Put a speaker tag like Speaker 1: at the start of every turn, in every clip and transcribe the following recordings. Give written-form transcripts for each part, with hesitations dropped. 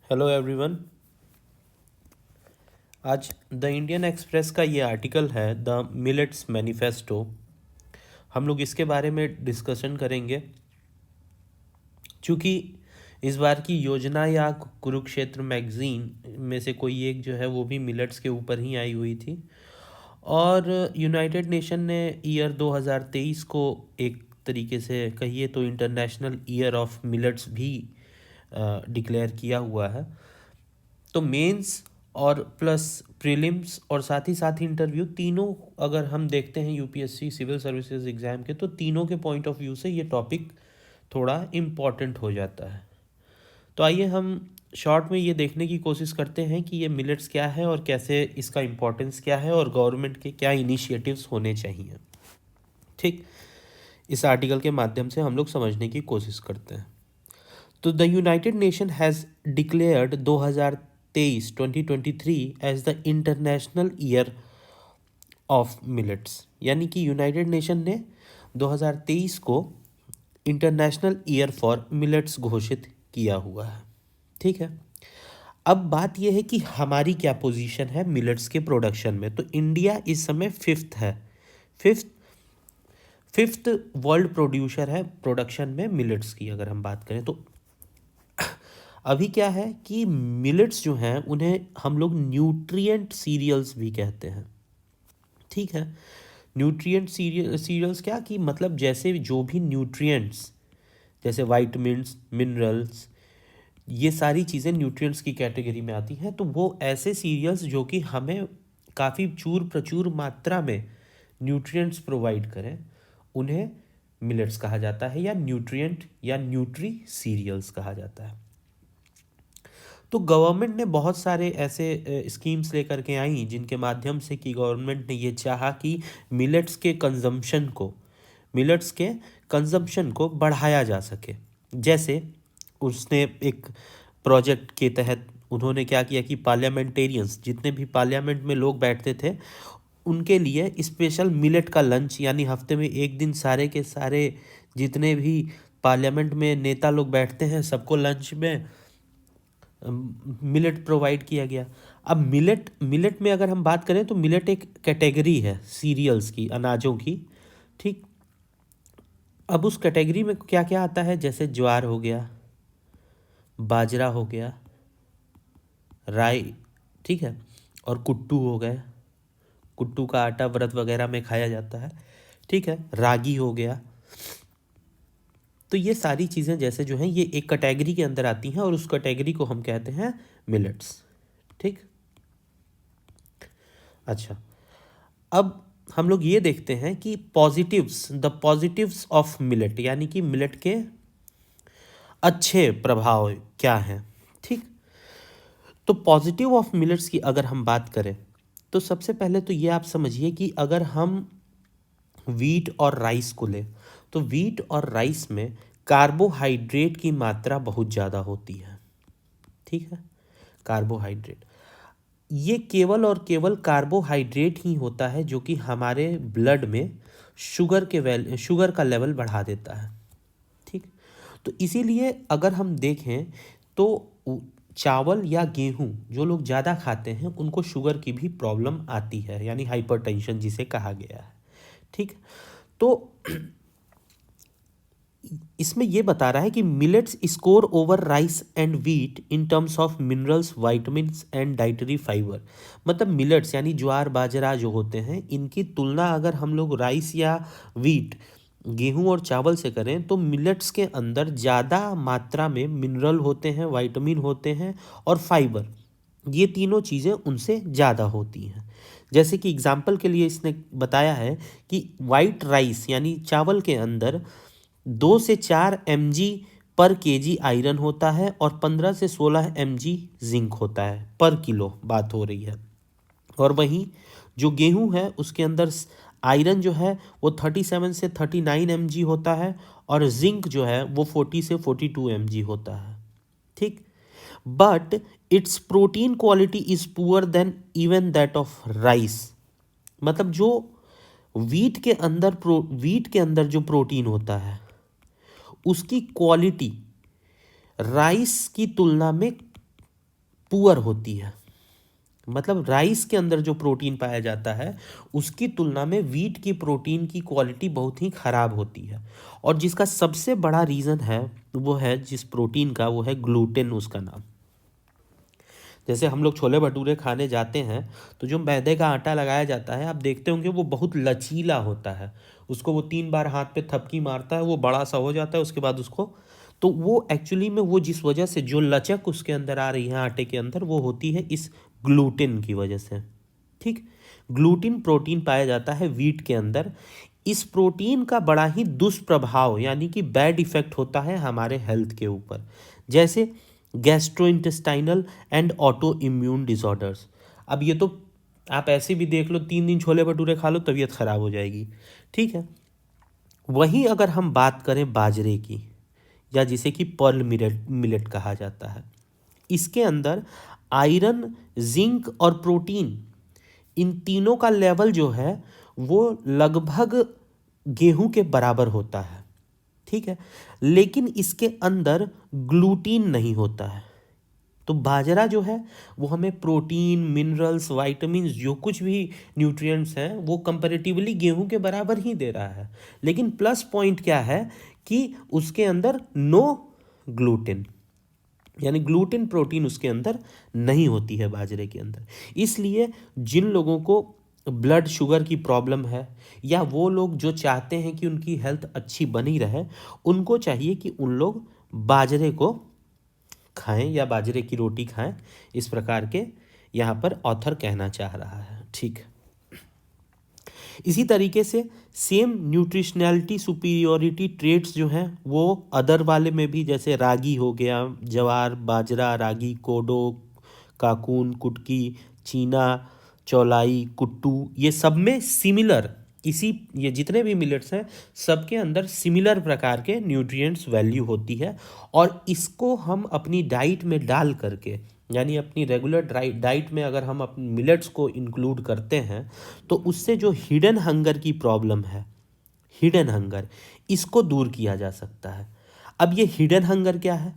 Speaker 1: Hello everyone. आज the Indian express का ये आर्टिकल है द मिलेट्स मैनिफेस्टो। हम लोग इसके बारे में डिस्कशन करेंगे। चूँकि इस बार की योजना या कुरुक्षेत्र मैगजीन में से कोई एक जो है वो भी मिलेट्स के ऊपर ही आई हुई थी, और यूनाइटेड नेशन ने ईयर 2023 को एक तरीके से कहिए तो इंटरनेशनल ईयर ऑफ मिलेट्स भी डिक्लेयर किया हुआ है। तो मेंस और प्लस प्रीलिम्स और साथ ही साथ इंटरव्यू तीनों अगर हम देखते हैं यूपीएससी सिविल सर्विसेज एग्ज़ाम के, तो तीनों के पॉइंट ऑफ व्यू से ये टॉपिक थोड़ा इम्पॉर्टेंट हो जाता है। तो आइए हम शॉर्ट में ये देखने की कोशिश करते हैं कि ये मिलेट्स क्या है और कैसे इसका इम्पोर्टेंस क्या है और गवर्नमेंट के क्या इनिशिएटिव्स होने चाहिए। ठीक, इस आर्टिकल के माध्यम से हम लोग समझने की कोशिश करते हैं। तो the united nation has declared 2023 as the international year of millets, यानी कि यूनाइटेड नेशन ने 2023 को इंटरनेशनल ईयर फॉर मिलेट्स घोषित किया हुआ है। ठीक है, अब बात यह है कि हमारी क्या पोजीशन है मिलेट्स के प्रोडक्शन में। तो इंडिया इस समय फिफ्थ है, फिफ्थ फिफ्थ वर्ल्ड प्रोड्यूसर है प्रोडक्शन में मिलेट्स की अगर हम बात करें तो। अभी क्या है कि मिलेट्स जो हैं उन्हें हम लोग न्यूट्रिएंट सीरियल्स भी कहते हैं। ठीक है, न्यूट्रिएंट सीरियल्स क्या कि मतलब जैसे जो भी न्यूट्रिएंट्स जैसे वाइटमिन्स, मिनरल्स, ये सारी चीज़ें न्यूट्रिएंट्स की कैटेगरी में आती हैं। तो वो ऐसे सीरियल्स जो कि हमें काफ़ी प्रचुर मात्रा में न्यूट्रिएंट्स प्रोवाइड करें, उन्हें मिलेट्स कहा जाता है, या न्यूट्रिएंट या न्यूट्री सीरियल्स कहा जाता है। तो गवर्नमेंट ने बहुत सारे ऐसे स्कीम्स लेकर के आई जिनके माध्यम से कि गवर्नमेंट ने ये चाहा कि मिलेट्स के कंजम्पशन को बढ़ाया जा सके। जैसे उसने एक प्रोजेक्ट के तहत उन्होंने क्या किया कि पार्लियामेंटेरियंस, जितने भी पार्लियामेंट में लोग बैठते थे, उनके लिए स्पेशल मिलेट का लंच, यानी हफ्ते में एक दिन सारे के सारे जितने भी पार्लियामेंट में नेता लोग बैठते हैं सबको लंच में मिलेट प्रोवाइड किया गया। अब मिलेट में अगर हम बात करें तो मिलेट एक कैटेगरी है सीरियल्स की, अनाजों की। ठीक, अब उस कैटेगरी में क्या क्या आता है, जैसे ज्वार हो गया, बाजरा हो गया, राई, ठीक है, और कुट्टू हो गए। कुट्टू का आटा व्रत वगैरह में खाया जाता है। ठीक है, रागी हो गया। तो ये सारी चीज़ें जैसे जो हैं ये एक कैटेगरी के अंदर आती हैं और उस कैटेगरी को हम कहते हैं मिलेट्स। ठीक, अच्छा, अब हम लोग ये देखते हैं कि द पॉजिटिव्स ऑफ मिलेट, यानी कि मिलेट के अच्छे प्रभाव क्या हैं। ठीक, तो पॉजिटिव ऑफ मिलेट्स की अगर हम बात करें तो सबसे पहले तो ये आप समझिए कि अगर हम वीट और राइस को लें तो वीट और राइस में कार्बोहाइड्रेट की मात्रा बहुत ज़्यादा होती है। ठीक है, कार्बोहाइड्रेट, ये केवल और केवल कार्बोहाइड्रेट ही होता है जो कि हमारे ब्लड में शुगर का लेवल बढ़ा देता है। ठीक, तो इसीलिए अगर हम देखें तो चावल या गेहूं जो लोग ज़्यादा खाते हैं उनको शुगर की भी प्रॉब्लम आती है, यानी हाइपरटेंशन जिसे कहा गया है। ठीक, तो इसमें यह बता रहा है कि millets score over rice and wheat in terms of minerals, vitamins and dietary fibre. मतलब मिलेट्स यानी ज्वार बाजरा जो होते हैं, इनकी तुलना अगर हम लोग राइस या वीट, गेहूं और चावल से करें तो मिलेट्स के अंदर ज़्यादा मात्रा में मिनरल होते हैं, वाइटमिन होते हैं और फाइबर, ये तीनों चीज़ें उनसे ज़्यादा होती हैं। जैसे कि एग्जाम्पल के लिए इसने बताया है कि वाइट राइस यानी चावल के अंदर 2 से 4 mg पर केजी आयरन होता है और 15 से 16 mg जिंक होता है पर किलो, बात हो रही है। और वहीं जो गेहूं है उसके अंदर आयरन जो है वो 37 से 39 mg होता है और जिंक जो है वो 40 से 42 mg होता है। ठीक, but it's protein quality is poor then even that of rice. मतलब जो वीट के अंदर जो प्रोटीन होता है उसकी क्वालिटी राइस की तुलना में पुअर होती है। मतलब राइस के अंदर जो प्रोटीन पाया जाता है उसकी तुलना में वीट की प्रोटीन की क्वालिटी बहुत ही ख़राब होती है। और जिसका सबसे बड़ा रीज़न है वो है जिस प्रोटीन का, वो है ग्लूटेन उसका नाम। जैसे हम लोग छोले भटूरे खाने जाते हैं तो जो मैदे का आटा लगाया जाता है, आप देखते होंगे वो बहुत लचीला होता है। उसको वो 3 बार हाथ पे थपकी मारता है, वो बड़ा सा हो जाता है, उसके बाद उसको, तो वो एक्चुअली में वो जिस वजह से जो लचक उसके अंदर आ रही है आटे के अंदर, वो होती है इस ग्लूटेन की वजह से। ठीक। ग्लूटेन प्रोटीन पाया जाता है वीट के अंदर। इस प्रोटीन का बड़ा ही दुष्प्रभाव यानी कि बैड इफेक्ट होता है हमारे हेल्थ के ऊपर, जैसे gastrointestinal and auto immune disorders. अब ये तो आप ऐसे भी देख लो, 3 दिन छोले भटूरे खा लो तबीयत खराब हो जाएगी। ठीक है। वहीं अगर हम बात करें बाजरे की, या जिसे कि पर्ल मिलेट मिलेट कहा जाता है, इसके अंदर आयरन, जिंक और प्रोटीन, इन तीनों का लेवल जो है वो लगभग गेहूं के बराबर होता है। ठीक है। लेकिन इसके अंदर ग्लूटीन नहीं होता है। तो बाजरा जो है वो हमें प्रोटीन, मिनरल्स, वाइटामिन, जो कुछ भी न्यूट्रिएंट्स हैं वो कंपैरेटिवली गेहूं के बराबर ही दे रहा है। लेकिन प्लस पॉइंट क्या है कि उसके अंदर नो ग्लूटेन, यानी ग्लूटेन प्रोटीन उसके अंदर नहीं होती है बाजरे के अंदर। इसलिए जिन लोगों को ब्लड शुगर की प्रॉब्लम है, या वो लोग जो चाहते हैं कि उनकी हेल्थ अच्छी बनी रहे, उनको चाहिए कि उन लोग बाजरे को खाएं या बाजरे की रोटी खाएं। इस प्रकार के यहाँ पर ऑथर कहना चाह रहा है। ठीक। इसी तरीके से सेम न्यूट्रिशनैलिटी सुपीरियोरिटी ट्रेट्स जो हैं वो अदर वाले में भी, जैसे रागी हो गया, ज्वार, बाजरा, रागी, कोडो, काकून, कुटकी, चीना, चौलाई, कुट्टू, ये सब में सिमिलर, इसी ये जितने भी मिलेट्स हैं सबके अंदर सिमिलर प्रकार के न्यूट्रिएंट्स वैल्यू होती है। और इसको हम अपनी डाइट में डाल करके, यानी अपनी रेगुलर डाइट में अगर हम अपने मिलेट्स को इंक्लूड करते हैं तो उससे जो हिडन हंगर की प्रॉब्लम है, हिडन हंगर, इसको दूर किया जा सकता है। अब ये हिडन हंगर क्या है?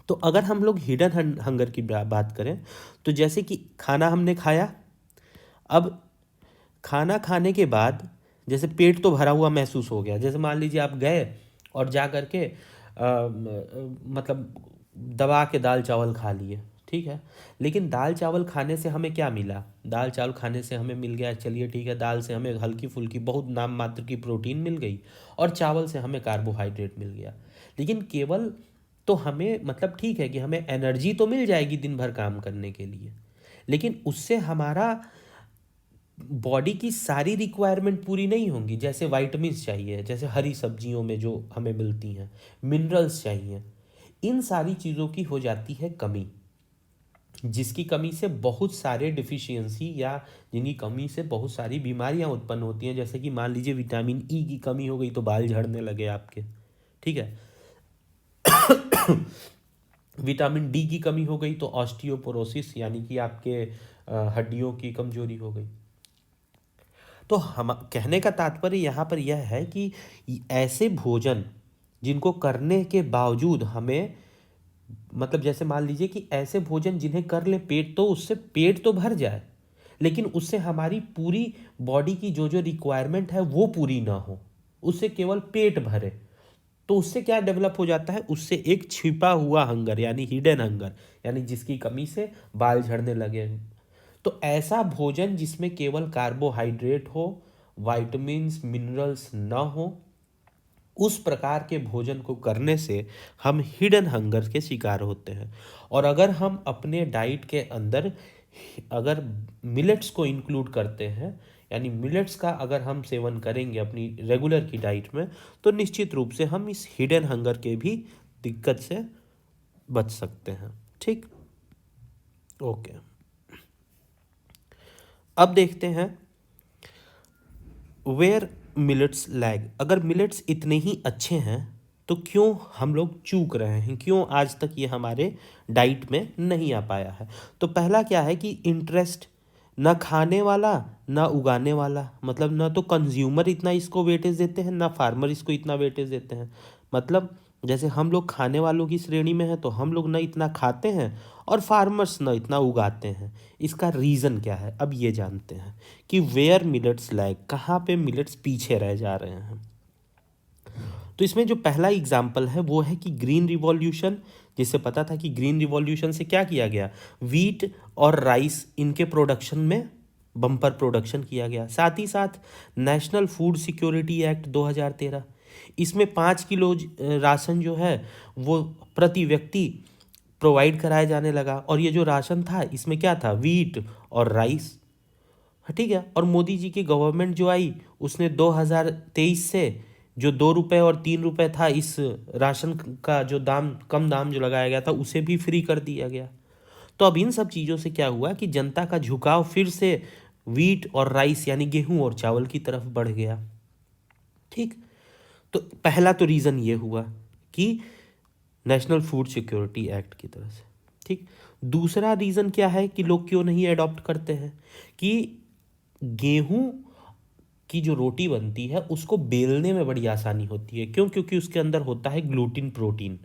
Speaker 1: तो अगर हम लोग हिडन हंगर की बात करें तो जैसे कि खाना हमने खाया, अब खाना खाने के बाद जैसे पेट तो भरा हुआ महसूस हो गया, जैसे मान लीजिए आप गए और जा करके मतलब दबा के दाल चावल खा लिए। ठीक है। लेकिन दाल चावल खाने से हमें क्या मिला? दाल चावल खाने से हमें मिल गया, चलिए ठीक है, दाल से हमें हल्की फुल्की बहुत नाम मात्र की प्रोटीन मिल गई, और चावल से हमें कार्बोहाइड्रेट मिल गया। लेकिन केवल तो हमें मतलब ठीक है कि हमें एनर्जी तो मिल जाएगी दिन भर काम करने के लिए, लेकिन उससे हमारा बॉडी की सारी रिक्वायरमेंट पूरी नहीं होंगी। जैसे वाइटामिन्स चाहिए, जैसे हरी सब्जियों में जो हमें मिलती हैं, मिनरल्स चाहिए, इन सारी चीज़ों की हो जाती है कमी, जिसकी कमी से बहुत सारे डिफिशियंसी, या जिनकी कमी से बहुत सारी बीमारियां उत्पन्न होती हैं। जैसे कि मान लीजिए विटामिन ई की कमी हो गई तो बाल झड़ने लगे आपके। ठीक है। विटामिन डी की कमी हो गई तो ऑस्टियोपोरोसिस, यानी कि आपके हड्डियों की कमजोरी हो गई। तो हम कहने का तात्पर्य यहाँ पर यह है कि ऐसे भोजन जिनको करने के बावजूद हमें, मतलब जैसे मान लीजिए कि ऐसे भोजन जिन्हें कर ले पेट, तो उससे पेट तो भर जाए, लेकिन उससे हमारी पूरी बॉडी की जो जो रिक्वायरमेंट है वो पूरी ना हो, उससे केवल पेट भरे, तो उससे क्या डेवलप हो जाता है? उससे एक छिपा हुआ हंगर, यानी हिडन हंगर, यानी जिसकी कमी से बाल झड़ने लगे। तो ऐसा भोजन जिसमें केवल कार्बोहाइड्रेट हो, वाइटामिन्स, मिनरल्स ना हो, उस प्रकार के भोजन को करने से हम हिडन हंगर के शिकार होते हैं। और अगर हम अपने डाइट के अंदर अगर मिलेट्स को इंक्लूड करते हैं, यानी मिलेट्स का अगर हम सेवन करेंगे अपनी रेगुलर की डाइट में, तो निश्चित रूप से हम इस हिडन हंगर के भी दिक्कत से बच सकते हैं। ठीक। ओके। अब देखते हैं वेयर मिलेट्स लैग। अगर मिलेट्स इतने ही अच्छे हैं तो क्यों हम लोग चूक रहे हैं, क्यों आज तक ये हमारे डाइट में नहीं आ पाया है? तो पहला क्या है कि इंटरेस्ट, ना खाने वाला ना उगाने वाला, मतलब ना तो कंज्यूमर इतना इसको वेटेज देते हैं, ना फार्मर इसको इतना वेटेज देते हैं। मतलब जैसे हम लोग खाने वालों की श्रेणी में हैं तो हम लोग न इतना खाते हैं और फार्मर्स न इतना उगाते हैं। इसका रीज़न क्या है, अब ये जानते हैं कि वेयर मिलेट्स लैग, कहाँ पे मिलेट्स पीछे रह जा रहे हैं। तो इसमें जो पहला एग्जाम्पल है वो है कि ग्रीन रिवॉल्यूशन, जिससे पता था कि ग्रीन रिवॉल्यूशन से क्या किया गया, वीट और राइस इनके प्रोडक्शन में बम्पर प्रोडक्शन किया गया। साथ ही साथ नेशनल फूड सिक्योरिटी एक्ट 2013, इसमें 5 किलो राशन जो है वो प्रति व्यक्ति प्रोवाइड कराया जाने लगा। और ये जो राशन था इसमें क्या था, वीट और राइस। हाँ, ठीक है। और मोदी जी की गवर्नमेंट जो आई उसने 2023 से जो 2 रुपये और 3 रुपये था इस राशन का जो दाम, कम दाम जो लगाया गया था, उसे भी फ्री कर दिया गया। तो अब इन सब चीज़ों से क्या हुआ कि जनता का झुकाव फिर से वीट और राइस यानी गेहूं और चावल की तरफ बढ़ गया। ठीक। तो पहला तो रीज़न ये हुआ कि नेशनल फूड सिक्योरिटी एक्ट की तरफ से। ठीक। दूसरा रीज़न क्या है कि लोग क्यों नहीं अडॉप्ट करते हैं, कि गेहूं की जो रोटी बनती है उसको बेलने में बड़ी आसानी होती है। क्यों? क्योंकि उसके अंदर होता है ग्लूटिन प्रोटीन,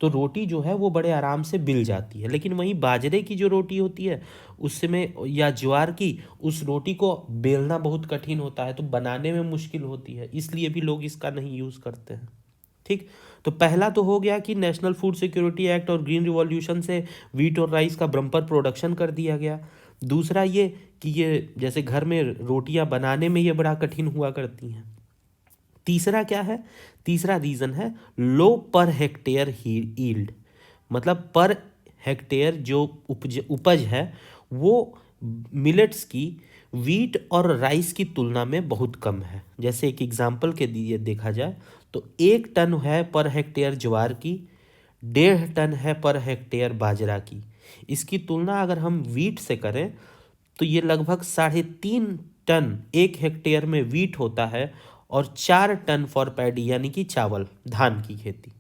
Speaker 1: तो रोटी जो है वो बड़े आराम से बिल जाती है। लेकिन वहीं बाजरे की जो रोटी होती है उसमें, या ज्वार की, उस रोटी को बेलना बहुत कठिन होता है, तो बनाने में मुश्किल होती है, इसलिए भी लोग इसका नहीं यूज़ करते हैं। ठीक। तो पहला तो हो गया कि नेशनल फूड सिक्योरिटी एक्ट और ग्रीन रिवॉल्यूशन से वीट और राइस का बम्पर प्रोडक्शन कर दिया गया। दूसरा ये कि ये जैसे घर में रोटियां बनाने में ये बड़ा कठिन हुआ करती हैं। तीसरा क्या है, तीसरा रीज़न है लो पर हेक्टेयर यील्ड, मतलब पर हेक्टेयर जो उपज है वो मिलेट्स की वीट और राइस की तुलना में बहुत कम है। जैसे एक एग्जांपल के लिए देखा जाए तो 1 टन है पर हेक्टेयर ज्वार की, 1.5 टन है पर हेक्टेयर बाजरा की। इसकी तुलना अगर हम वीट से करें तो ये लगभग 3.5 टन 1 हेक्टेयर में वीट होता है और 4 टन फॉर पैडी यानी कि चावल, धान की खेती।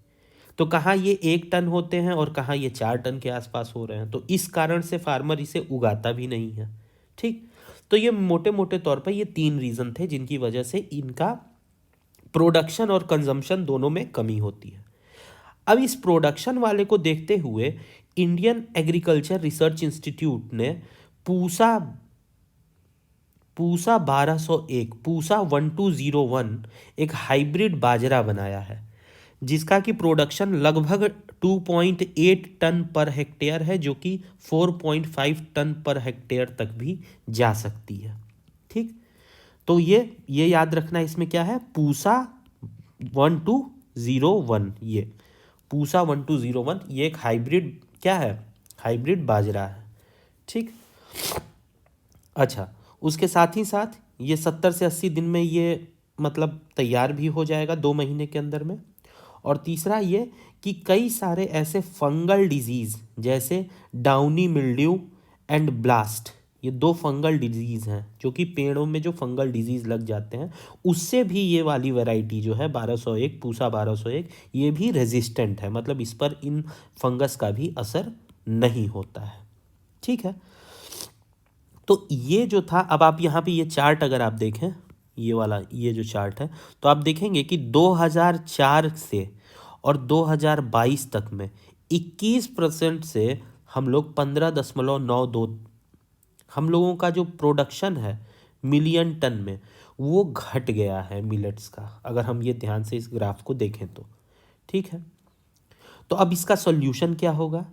Speaker 1: तो कहाँ ये 1 टन होते हैं और कहाँ ये 4 टन के आसपास हो रहे हैं, तो इस कारण से फार्मर इसे उगाता भी नहीं है। ठीक। तो ये मोटे मोटे तौर पर ये 3 रीज़न थे जिनकी वजह से इनका प्रोडक्शन और कंजम्पशन दोनों में कमी होती है। अब इस प्रोडक्शन वाले को देखते हुए इंडियन एग्रीकल्चर रिसर्च इंस्टीट्यूट ने पूसा पूसा 1201 पूसा 1201 एक हाइब्रिड बाजरा बनाया है, जिसका कि प्रोडक्शन लगभग 2.8 टन पर हेक्टेयर है, जो कि 4.5 टन पर हेक्टेयर तक भी जा सकती है। ठीक। तो ये याद रखना, इसमें क्या है, पूसा 1201, ये पूसा 1201 ये एक हाइब्रिड क्या है, हाइब्रिड बाजरा है। ठीक। अच्छा, उसके साथ ही साथ ये 70 से 80 दिन में ये मतलब तैयार भी हो जाएगा, 2 महीने के अंदर में। और तीसरा ये कि कई सारे ऐसे फंगल डिजीज़ जैसे डाउनी मिल्ड्यू एंड ब्लास्ट, ये 2 फंगल डिजीज़ हैं जो कि पेड़ों में जो फंगल डिजीज़ लग जाते हैं उससे भी ये वाली वैरायटी जो है 1201 पूसा 1201 ये भी रेजिस्टेंट है, मतलब इस पर इन फंगस का भी असर नहीं होता है। ठीक है। तो ये जो था, अब आप यहाँ पे ये चार्ट अगर आप देखें, ये वाला ये जो चार्ट है, तो आप देखेंगे कि 2004 से और 2022 तक में 21% से हम लोग 15.92, हम लोगों का जो प्रोडक्शन है मिलियन टन में वो घट गया है मिलेट्स का, अगर हम ये ध्यान से इस ग्राफ को देखें तो। ठीक है। तो अब इसका सॉल्यूशन क्या होगा,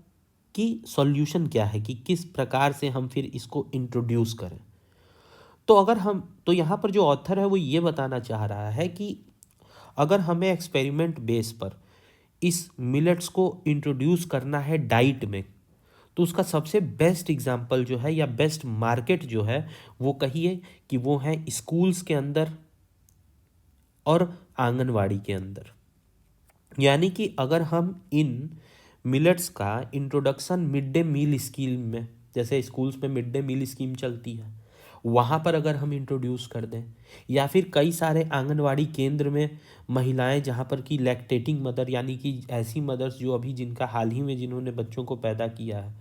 Speaker 1: कि सॉल्यूशन क्या है कि किस प्रकार से हम फिर इसको इंट्रोड्यूस करें। तो अगर हम, तो यहाँ पर जो ऑथर है वो ये बताना चाह रहा है कि अगर हमें एक्सपेरिमेंट बेस पर इस मिलेट्स को इंट्रोड्यूस करना है डाइट में, तो उसका सबसे बेस्ट एग्जांपल जो है या बेस्ट मार्केट जो है वो कहिए कि वो है स्कूल्स के अंदर और आंगनवाड़ी के अंदर। यानी कि अगर हम इन मिलेट्स का introduction mid day meal scheme में, जैसे स्कूल्स में मिड डे मील स्कीम चलती है, वहाँ पर अगर हम इंट्रोड्यूस कर दें, या फिर कई सारे आंगनवाड़ी केंद्र में महिलाएं जहाँ पर कि लैक्टेटिंग मदर यानी कि ऐसी मदर्स जो अभी जिनका हाल ही में जिन्होंने बच्चों को पैदा किया है,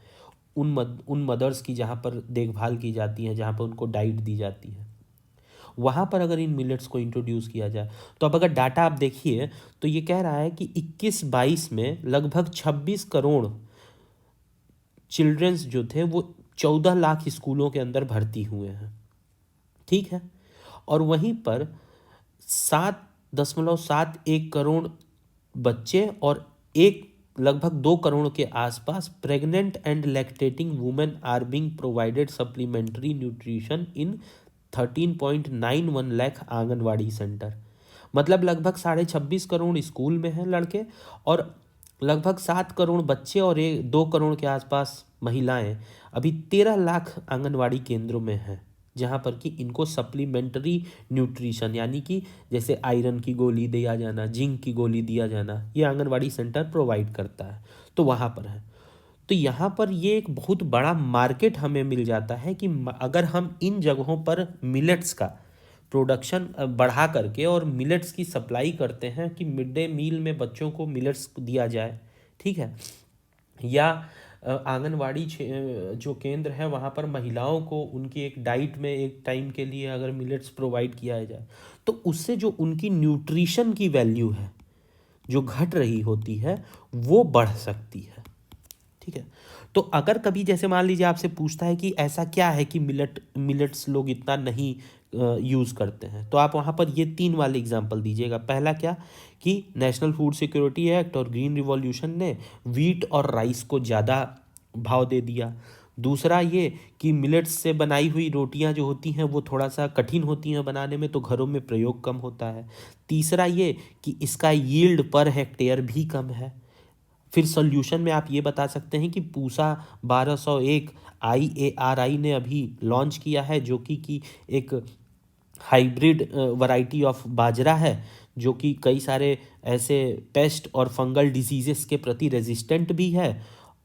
Speaker 1: उन मदर्स की जहाँ पर देखभाल की जाती है, जहाँ पर उनको डाइट दी जाती है, वहाँ पर अगर इन मिलेट्स को इंट्रोड्यूस किया जाए। तो अब अगर डाटा आप देखिए तो ये कह रहा है कि 21-22 में लगभग 26 करोड़ चिल्ड्रंस जो थे वो 14 लाख स्कूलों के अंदर भर्ती हुए हैं, ठीक है। और वहीं पर 7.71 करोड़ बच्चे और लगभग 2 करोड़ के आसपास pregnant and lactating women are being provided supplementary nutrition in 13.91 lakh anganwadi centre. मतलब लगभग 26.5 करोड़ स्कूल में हैं लड़के, और लगभग 7 करोड़ बच्चे और 2 करोड़ के आसपास महिलाएं अभी 13 लाख आंगनवाड़ी केंद्रों में हैं, जहाँ पर कि इनको सप्लीमेंट्री न्यूट्रिशन यानी कि जैसे आयरन की गोली दिया जाना, जिंक की गोली दिया जाना, ये आंगनवाड़ी सेंटर प्रोवाइड करता है। तो वहाँ पर है। तो यहाँ पर ये एक बहुत बड़ा मार्केट हमें मिल जाता है कि अगर हम इन जगहों पर मिलेट्स का प्रोडक्शन बढ़ा करके और मिलेट्स की सप्लाई करते हैं कि मिड डे मील में बच्चों को मिलेट्स दिया जाए, ठीक है, या आंगनवाड़ी जो केंद्र है वहाँ पर महिलाओं को उनकी एक डाइट में एक टाइम के लिए अगर मिलेट्स प्रोवाइड किया जाए, तो उससे जो उनकी न्यूट्रिशन की वैल्यू है जो घट रही होती है वो बढ़ सकती है, ठीक है। तो अगर कभी जैसे मान लीजिए आपसे पूछता है कि ऐसा क्या है कि मिलेट्स लोग इतना नहीं यूज़ करते हैं, तो आप वहाँ पर ये 3 वाले एग्जांपल दीजिएगा। पहला क्या कि नेशनल फूड सिक्योरिटी एक्ट और ग्रीन रिवॉल्यूशन ने वीट और राइस को ज़्यादा भाव दे दिया। दूसरा ये कि मिलेट्स से बनाई हुई रोटियां जो होती हैं वो थोड़ा सा कठिन होती हैं बनाने में, तो घरों में प्रयोग कम होता है। तीसरा ये कि इसका यील्ड पर हेक्टेयर भी कम है। फिर सॉल्यूशन में आप ये बता सकते हैं कि पूसा 1201 IARI ने अभी लॉन्च किया है, जो कि एक हाइब्रिड वैरायटी ऑफ बाजरा है, जो कि कई सारे ऐसे पेस्ट और फंगल डिजीजेस के प्रति रेजिस्टेंट भी है,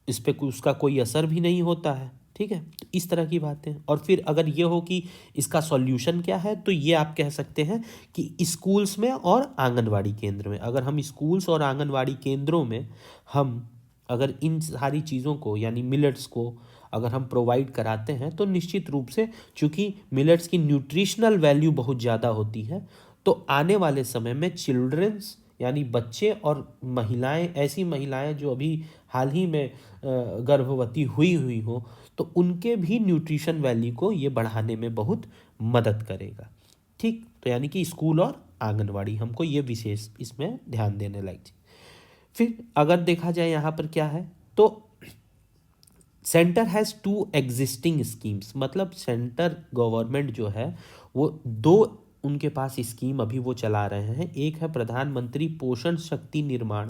Speaker 1: इस पे उसका कोई असर भी नहीं होता है, ठीक है। तो इस तरह की बातें। और फिर अगर ये हो कि इसका सॉल्यूशन क्या है, तो ये आप कह सकते हैं कि स्कूल्स में और आंगनवाड़ी केंद्र में, अगर हम स्कूल्स और आंगनवाड़ी केंद्रों में हम अगर इन सारी चीज़ों को यानी मिलेट्स को अगर हम प्रोवाइड कराते हैं, तो निश्चित रूप से चूँकि मिलेट्स की न्यूट्रिशनल वैल्यू बहुत ज़्यादा होती है, तो आने वाले समय में चिल्ड्रंस यानी बच्चे और महिलाएं, ऐसी महिलाएं जो अभी हाल ही में गर्भवती हुई हो, तो उनके भी न्यूट्रिशन वैल्यू को ये बढ़ाने में बहुत मदद करेगा, ठीक। तो यानी कि स्कूल और आंगनवाड़ी हमको ये विशेष इसमें ध्यान देने लायक चीज। फिर अगर देखा जाए यहाँ पर क्या है, तो सेंटर हैज़ 2 एग्जिस्टिंग स्कीम्स, मतलब सेंटर गवर्नमेंट जो है वो 2 उनके पास स्कीम अभी वो चला रहे हैं। एक है प्रधानमंत्री पोषण शक्ति निर्माण,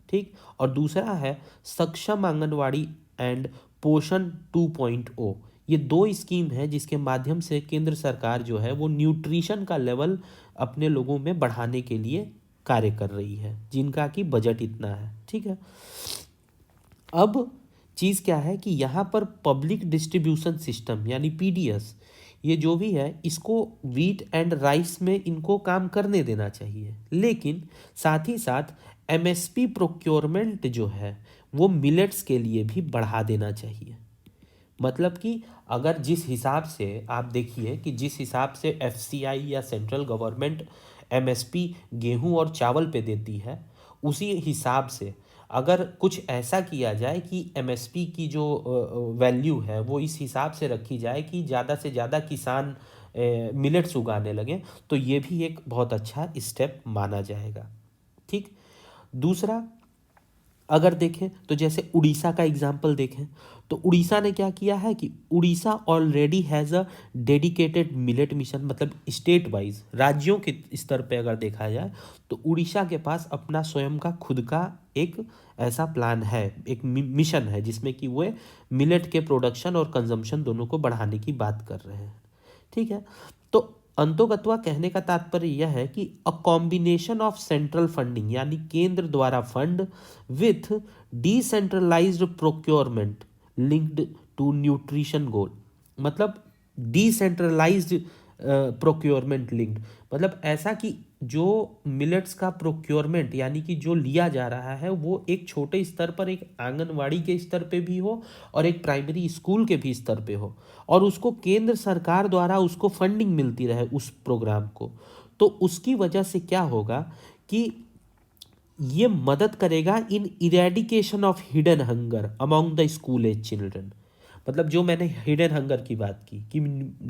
Speaker 1: ठीक, और दूसरा है सक्षम आंगनवाड़ी एंड पोषण 2.0। ये 2 स्कीम है जिसके माध्यम से केंद्र सरकार जो है वो न्यूट्रिशन का लेवल अपने लोगों में बढ़ाने के लिए कार्य कर रही है, जिनका कि बजट इतना है, ठीक है। अब चीज़ क्या है कि यहाँ पर पब्लिक डिस्ट्रीब्यूशन सिस्टम यानी PDS, ये जो भी है इसको वीट एंड राइस में इनको काम करने देना चाहिए, लेकिन साथ ही साथ MSP प्रोक्योरमेंट जो है वो मिलेट्स के लिए भी बढ़ा देना चाहिए। मतलब कि अगर जिस हिसाब से आप देखिए कि जिस हिसाब से FCI या सेंट्रल गवर्नमेंट MSP गेहूं और चावल पे देती है, उसी हिसाब से अगर कुछ ऐसा किया जाए कि MSP की जो वैल्यू है वो इस हिसाब से रखी जाए कि ज़्यादा से ज़्यादा किसान मिलेट्स उगाने लगे, तो ये भी एक बहुत अच्छा स्टेप माना जाएगा, ठीक। दूसरा अगर देखें तो जैसे उड़ीसा का एग्जाम्पल देखें, तो उड़ीसा ने क्या किया है कि Orissa already has a dedicated millet mission, मतलब स्टेट वाइज राज्यों के स्तर पे अगर देखा जाए तो उड़ीसा के पास अपना स्वयं का खुद का एक ऐसा प्लान है, एक मिशन है, जिसमें कि वो मिलेट के प्रोडक्शन और कंजम्पशन दोनों को बढ़ाने की बात कर रहे हैं, ठीक है। तो अंतोगत्वा कहने का तात्पर्य यह है कि a combination of central funding यानी केंद्र द्वारा fund with decentralised procurement linked to nutrition goal, मतलब डिसेंट्रलाइज्ड प्रोक्योरमेंट लिंक्ड, मतलब ऐसा कि जो मिलेट्स का प्रोक्योरमेंट यानी कि जो लिया जा रहा है वो एक छोटे स्तर पर, एक आंगनवाड़ी के स्तर पे भी हो और एक प्राइमरी स्कूल के भी स्तर पे हो, और उसको केंद्र सरकार द्वारा उसको फंडिंग मिलती रहे उस प्रोग्राम को। तो उसकी वजह से क्या होगा कि ये मदद करेगा in eradication of hidden hunger among the school age children. मतलब जो मैंने हिडन हंगर की बात की कि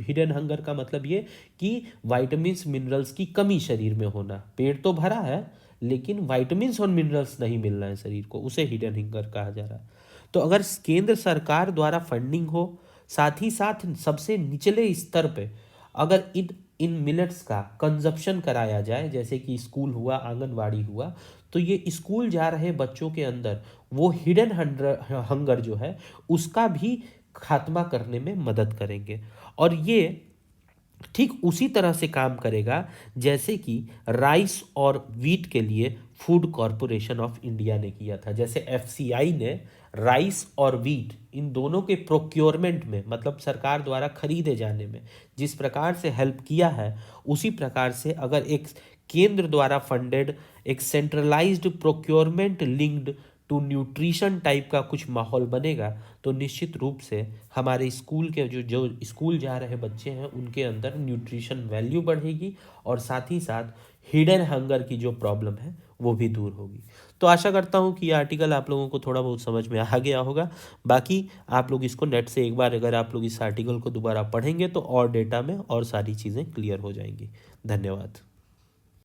Speaker 1: हिडन हंगर का मतलब ये कि वाइटामिन्स मिनरल्स की कमी शरीर में होना, पेट तो भरा है लेकिन वाइटामिन्स और मिनरल्स नहीं मिल रहे हैं शरीर को, उसे हिडन हंगर कहा जा रहा है। तो अगर केंद्र सरकार द्वारा फंडिंग हो, साथ ही साथ सबसे निचले स्तर पे अगर इन इन मिलेट्स का कंजप्शन कराया जाए, जैसे कि स्कूल हुआ, आंगनवाड़ी हुआ, तो ये स्कूल जा रहे बच्चों के अंदर वो हिडन हंगर जो है उसका भी खात्मा करने में मदद करेंगे। और ये ठीक उसी तरह से काम करेगा जैसे कि राइस और वीट के लिए फूड कॉरपोरेशन ऑफ इंडिया ने किया था। जैसे एफसीआई ने राइस और वीट इन दोनों के प्रोक्योरमेंट में, मतलब सरकार द्वारा खरीदे जाने में जिस प्रकार से हेल्प किया है, उसी प्रकार से अगर एक केंद्र द्वारा फंडेड एक centralised procurement linked to nutrition type का कुछ माहौल बनेगा, तो निश्चित रूप से हमारे स्कूल के जो जो स्कूल जा रहे बच्चे हैं उनके अंदर न्यूट्रिशन वैल्यू बढ़ेगी और साथ ही साथ हिडन हंगर की जो प्रॉब्लम है वो भी दूर होगी। तो आशा करता हूँ कि ये आर्टिकल आप लोगों को थोड़ा बहुत समझ में आ गया होगा। बाकी आप लोग इसको नेट से एक बार अगर आप लोग इस आर्टिकल को दोबारा पढ़ेंगे तो और डेटा में और सारी चीज़ें क्लियर हो जाएंगी। धन्यवाद।